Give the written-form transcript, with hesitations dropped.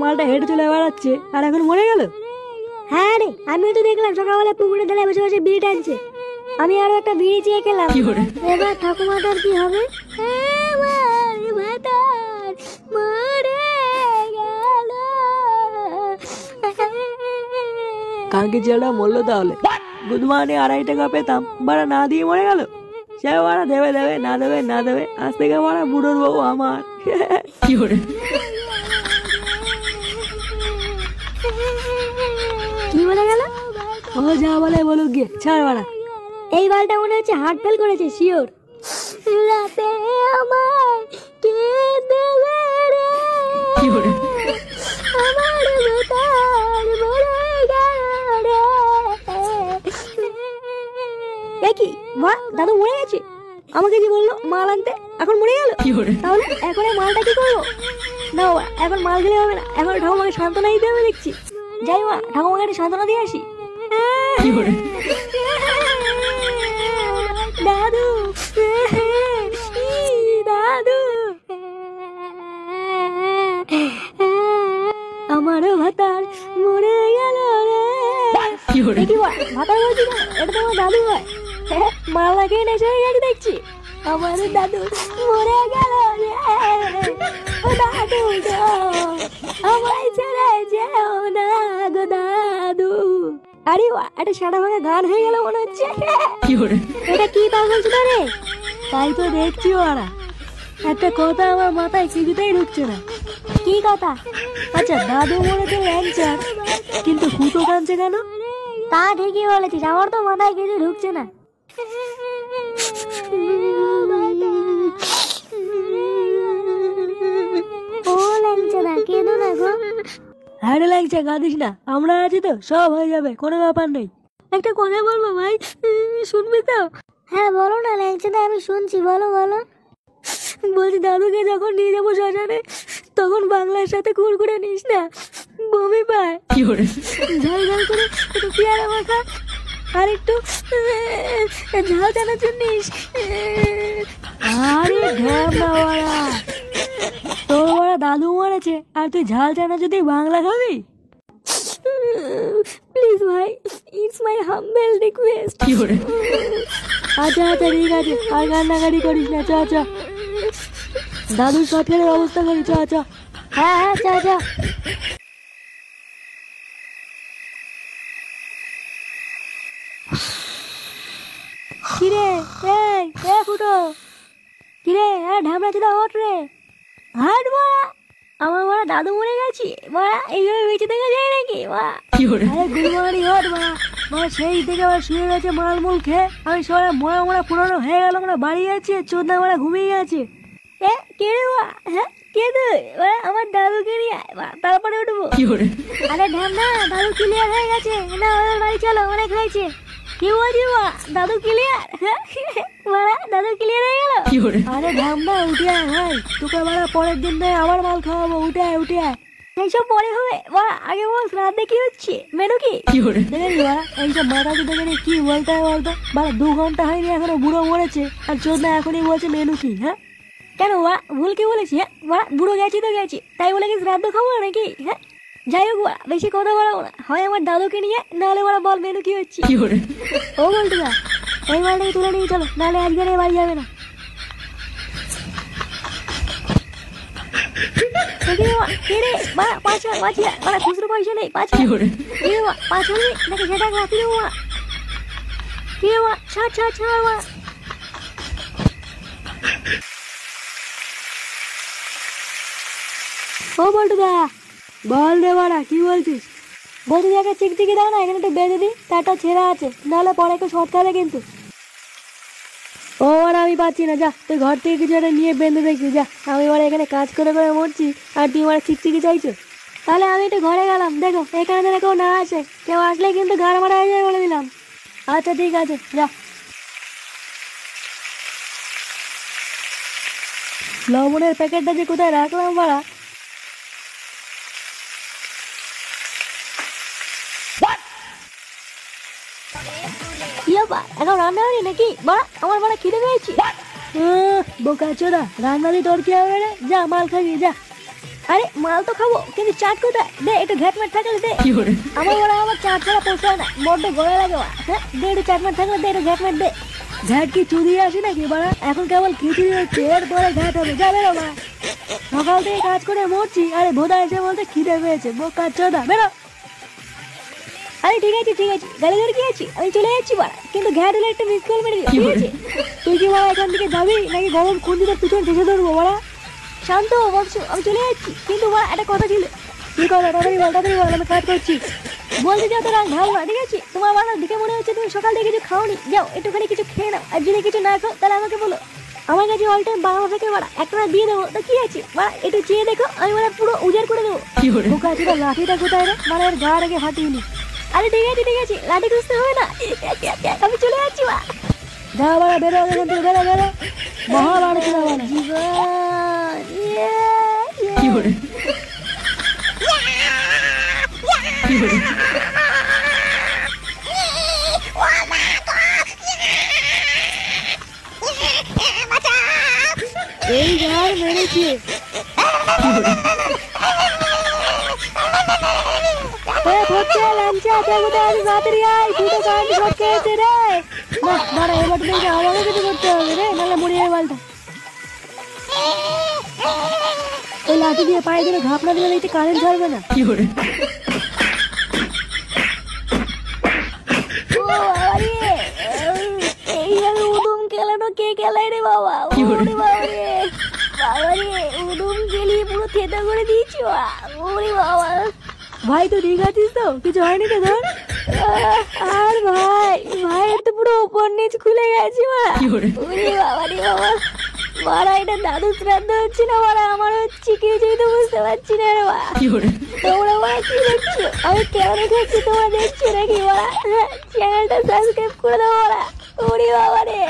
মালটা হেঁটে চলে বেড়াচ্ছে আর এখন মরে গেল। হ্যাঁ রে, আমিও তো দেখলাম সকালবেলা পুকুরে ধারে বসে বসে বিড়ি টানছে। আমি আরো একটা বিড়ি চেয়ে খেলাম। এবার ঠাকুমাটার কি হবে? কালকে ছেলেটা মরলো তাহলে। বুধবারে 2.5 টাকা পেতাম, বাড়া না দিয়ে মরে গেল। সে বাড়া দেবে দেবে না দেবে না দেবে, আজ থেকে বাড়া বুড়োর বউ আমার। কি বলে গেল? ও যা বলে বলুক গিয়ে, ছাড় বাড়া। এই বালটা মনে হচ্ছে হার্ট ফেল করেছে, শিওর। রাতে আমায় কে দেবে রে, আমার ভেতর মরে গেল রে। এ কি মা, দাদু মরে গেছে? আমাকে কি বললো মাল আনতে, এখন মরে গেল? তাহলে এখন এই মালটা কি করবো? না বাবা, এখন মাল গেলে হবে না, এখন ঠাকুমাকে সান্ত্বনা দিতে হবে দেখছি। যাই মা, ঠাকুমাকে একটা সান্ত্বনা দিয়ে আসি। দাদু দাদু, আমারও ভাতার মরে গেল রে। ভাতার বলছি না, এটা তো আমার দাদু হয়। মালা খেয়ে নেশা হয়ে গেছে দেখছি। আমার দাদু মরে গেল রে। ও দাদু গো, আমায় ছেড়ে যেও না গো দাদু। আরে বাহ, একটা সাদা ভাঙা গান হয়ে গেল মনে হচ্ছে। এটা কি পাগল ছিল রে? তাই তো দেখছি ওরা। একটা কথা আমার মাথায় কিছুতেই ঢুকছে না। কি কথা? আচ্ছা, দাদু মরেছে ল্যাংচা, কিন্তু কুতো কাঁদছে কেন? তা ঠিকই বলেছিস, আমার তো মাথায় কিছু ঢুকছে না। ও ল্যাংচা না, কেঁদো না গো। হ্যাঁ রে ল্যাংচা, কাঁদিস না, আমরা আছি তো, সব হয়ে যাবে, কোনো ব্যাপার নেই। একটা কথা বলবো ভাই, শুনবি তো? হ্যাঁ বলো না ল্যাংচা, আমি শুনছি, বলো বলো। বলছি, দাদুকে যখন নিয়ে যাবো শ্মশানে, তখন বাংলার সাথে কুড়কুড়ে নিস না, বমি পায়। ঝাল ঝাল করে একটু পেয়ারা মাখা আর একটু ঝাল চানাচুর নিস। আরে ঢ্যামনা বাড়া, তোর বাড়া দাদু মরেছে আর তুই ঝাল চানাচুর দিয়ে বাংলা খাবি? প্লিজ ভাই, ইটস মাই হাম্বল রিকোয়েস্ট। আচ্ছা আচ্ছা ঠিক আছে, আর কান্নাকাটি করিস না, চ চ দাদুর সৎকারের ব্যবস্থা করি, চ চ। হ্যাঁ হ্যাঁ, চ চ। কিরে এই ফুটো, কিরে ঢামড়া চুদা, ওঠ রে, হাট মারা। আমার মারা দাদু মরে গেছি মারা, এইভাবে বেঁচে থেকে যায় নাকি মা? আরে গুলমারি হট মারা, মানে সেই থেকে আবার শুয়ে গেছে মালমুল খেয়ে। আমি সবাই মোড়া মোড়া পুরনো হয়ে গেল, আমরা বাড়ি যাচ্ছি, চোদ্দা মারা ঘুমিয়ে গেছে। কে রে মা? হ্যাঁ কে তুই? আমার দাদুকে নিয়ে তারপরে উঠবো। আরে ঢামনা, দাদু ক্লিয়ার হয়ে গেছে না, ওদের বাড়ি চলো, অনেক হয়েছে। কি বলছি মা, দাদু ক্লিয়ার? মারা দাদু ক্লিয়ার হয়ে গেল? আরে ঢামনা উঠে আয় ভাই, তোকে মারা পরের দিন থেকে আবার মাল খাওয়াবো, উঠে আয় উঠে আয়। এইসব পরে হবে মা, আগে বল রাতে কি হচ্ছে, মেনু কি? দেখেছি বাড়া, এইসব মাথা তো দেখে কি বলতে হয় বলতো বাড়া, 2 ঘন্টা হয়নি এখনো বুড়ো মরেছে, আর চোদ্দা এখনই বলছে মেনু কি? হ্যাঁ কেন মা, ভুল কি বলেছি? হ্যাঁ মা, বুড়ো গেছি তো গেছি, তাই বলে কি শ্রাদ্ধ খাবো নাকি? হ্যাঁ যাই হোক, বেশি কথা বলাবো না, হয় আমার দাদুকে নিয়ে, নাহলে ওরা বল মেনু কি হচ্ছে। ও বলতো না, এই মালটাকে তুলে নিয়ে চলো, নাহলে আজকের বাড়ি যাবে না। খুচরো পয়সা নেই, 5 নাকি সেটা রাখি দেবো মা। কি মা, ছাড় ছাড় ছাড় মা। ও বলটুদা, বল রে বাড়া, কি বলছিস? বলছি একটা চিকচিকি দাও না, এখানে একটু বেঁধে দিই, তারটা ছেঁড়া আছে, নাহলে পরে একটু শর্ট খাবে কিন্তু। ও আর আমি পাচ্ছি না, যা তুই ঘর থেকে কিছু একটা নিয়ে বেঁধে দেখবি, যা। আমি এবার এখানে কাজ করে করে মরছি, আর তুই আমার চিকচিকি চাইছো? তাহলে আমি একটু ঘরে গেলাম, দেখো এখানে যেন কেউ না আসে, কেউ আসলে কিন্তু গাড় মারা হয়ে যায় বলে দিলাম। আচ্ছা ঠিক আছে, যা। লবণের প্যাকেটটা যে কোথায় রাখলাম বাড়া। এখন রান্না হয়নি নাকি বাড়া? আমার বাড়া খিদে পেয়েছি। বোকা চোদা, রান্না দিয়ে তোর কি হবে রে? যা মাল খাবি যা। আরে মাল তো খাবো, কিন্তু চাট কোথায়? দে একটু ঘ্যাট মাট থাকলে দে। আমার বড় আমার চাট ছাড়া পোষায় না, বড্ড গলা লাগে বাড়া। হ্যাঁ দে একটু চাট মাট থাকলে দে, একটু ঘ্যাট মাট দে। ঘাট কি চুরিয়ে আসে নাকি বাড়া? এখন কেবল খিচুড়ি হচ্ছে, এর পরে ঘাট হবে, যাবে না বাড়া। সকাল থেকে কাজ করে মরছি, আরে ভোদা এসে বলতে খিদে পেয়েছে, বোকা চোদা, বেরো। আরে ঠিক আছে ঠিক আছে, গাড়ি ধরে কি আছি, আমি চলে যাচ্ছি বাড়া, কিন্তু ঘ্যাট হলে একটা মিস কল মেরে দিও, ঠিক আছে? তুই কি বাড়া এখান থেকে যাবি নাকি গরম খুঁজিতে পিছন ঠেসে ধরবো বাড়া? শান্ত বৎস, আমি চলে যাচ্ছি, কিন্তু বাড়া একটা কথা ছিল। কি কথা? তাড়াতাড়ি বল, আমি কাজ করছি। বলতে যাও তো রাগ ভালো না, ঠিক আছে? তোমার বাড়া দেখে মনে হচ্ছে তুমি সকাল থেকে কিছু খাওনি, যাও একটুখানি কিছু খেয়ে নাও, আর যদি কিছু না খাও তাহলে আমাকে বলো। আমার কাছে অল টাইম 12 থেকে বাড়া একটা দিয়ে দেবো, তো কি আছে বাড়া, একটু চেয়ে দেখো, আমি মানে পুরো উজাড় করে দেবো। বোকা চোদা, লাঠিটা কোথায় রে? মানে এর গা রেখে ফাটিয়ে নি। আরে ঠিক আছে, লাঠি খুঁজতে হবে না, আমি চলে যাচ্ছি বা। যা বাড়া, বেরো এখান থেকে, বেরো বেরো। মহা বাড়া চোদা বাড়া। জীবন এই গার মেরেছে। হচ্ছে লাঞ্চা দেখো, আমি বাতারি আই, তুই তো কারেন্ট শর্ট খেয়েছে রে। না দাঁড়া, এবার থেকে আমাকে কিছু করতে হবে রে, নাহলে মরে যাবে বালটা। ওই লাঠি দিয়ে পায়ে দিলে ঘাপনা দিলে দেখছি কারেন্ট ছাড়বে না। এইভাবে উদুম খেলানো কে খেলায় রে বাবা? ওরে বাবা রে, বাবা রে, উদুম খেলিয়ে পুরো থেতা করে দিয়েছি। ওরে বাবা, ভাই তুই ঠিক আছিস তো? কিছু হয়নি তো তোর? আর ভাইয়ের তো পুরো উপর নিচ খুলে গেছে মা। ওরে বাবা রে বাবা, মারা এটা দাদু শ্রাদ্ধ হচ্ছে না মারা, আমার হচ্ছে, কিছুই তো বুঝতে পারছি না রে মা। তোমরা মারা কি দেখছো? আমি কেমন খাচ্ছি তোমরা দেখছো নাকি মারা? চ্যানেলটা সাবস্ক্রাইব করে দাও মারা। ওরে বাবা রে।